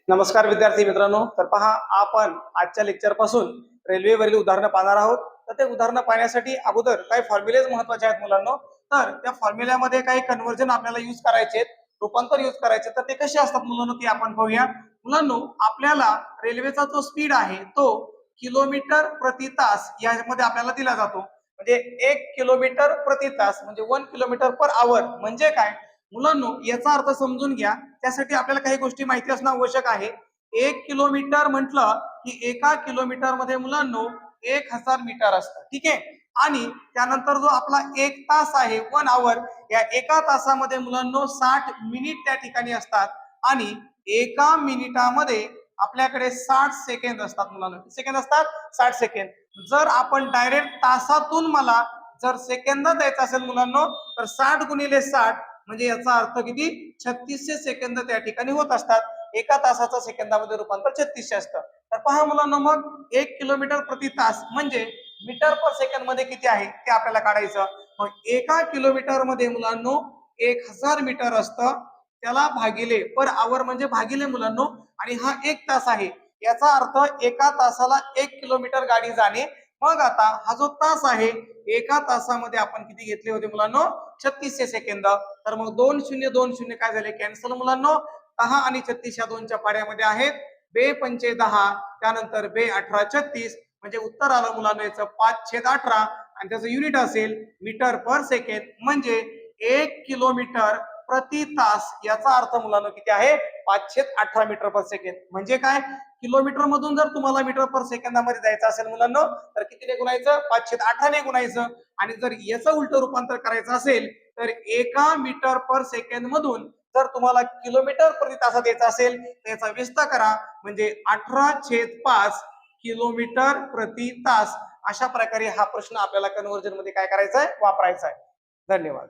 नमस्कार विद्यार्थी मित्रांनो, तर पहा आपण आजच्या लेक्चर पासून रेल्वेवरील उदाहरणं पाहणार आहोत. तर ते उदाहरणं पाहण्यासाठी अगोदर काही फॉर्म्युलेज महत्वाचे आहेत मुलांनो. तर त्या फॉर्म्युल्यामध्ये काही कन्व्हर्जन आपल्याला यूज करायचे आहेत, रूपांतर यूज करायचे. तर ते कसे असतात मुलांनो ते आपण पाहूया. मुलांनो, आपल्याला रेल्वेचा जो स्पीड आहे तो किलोमीटर प्रति तास यामध्ये आपल्याला दिला जातो. म्हणजे 1 किलोमीटर प्रति तास म्हणजे 1 किलोमीटर पर आवर म्हणजे काय मुलांनो, याचा अर्थ समजून घ्या. त्यासाठी आपल्याला काही गोष्टी माहिती असणं आवश्यक आहे. 1 किलोमीटर म्हटलं की एका किलोमीटर मध्ये मुलांनो 1000 मीटर असतं. ठीक आहे. आणि त्यानंतर जो आपला 1 तास आहे 1 आवर, या एका तासामध्ये मुलांनो 60 मिनिट त्या ठिकाणी असतात आणि एका मिनिटामध्ये आपल्याकडे 60 सेकंद असतात मुलांनो. सेकंद असतात 60 सेकंद. जर आपण डायरेक्ट तासातून मला जर सेकंद द्यायचा असेल मुलांनो, तर 60 गुणिले 60 म्हणजे याचा अर्थ किती 3600 सेकंद त्या ठिकाणी होत असतात. एका तासाचा सेकंदामध्ये रूपांतर 3600 असतं. तर पहा मुलांनो, मग 1 किलोमीटर प्रति तास म्हणजे मीटर पर सेकंद मध्ये किती आहे ते आपल्याला काढायचं. मग एका किलोमीटर मध्ये मुलांनो 1000 मीटर असतं. त्याला भागिले पर आवर म्हणजे भागिले मुलांनो, आणि हा 1 तास आहे. याचा अर्थ एका तासाला 1 किलोमीटर गाडी जाणे. मग आता हा जो तास आहे, एका तासामध्ये आपण किती घेतले होते मुलांनो 3600 सेकंद. तर मग 2 शून्य 2 शून्य काय झाले कॅन्सल मुलांनो. 10 आणि 36 या दोनच्या पाड्यामध्ये आहेत. बे 5 10, त्यानंतर बे 18 36, म्हणजे उत्तर आलं मुलांनो याचं 5/18 आणि त्याचं युनिट असेल मीटर पर सेकंड. म्हणजे 1 किलोमीटर प्रति तास याचा अर्थ मुलांनो किती आहे 518 मीटर पर सेकंड. म्हणजे काय, किलोमीटर मधून जर तुम्हाला मीटर पर सेकंदामध्ये जायचं असेल मुलांनो, तर कितीने गुणायचं 518 ने गुणायचं. आणि जर याचं उलट रूपांतर करायचं असेल तर एका मीटर पर सेकंड मधून जर तुम्हाला किलोमीटर प्रति तासात द्यायचा असेल तर याचा विस्तार करा, म्हणजे 18/5 किलोमीटर प्रति तास. अशा प्रकारे हा प्रश्न आपल्याला कन्व्हर्जन मध्ये काय करायचा आहे, वापरायचा आहे. धन्यवाद.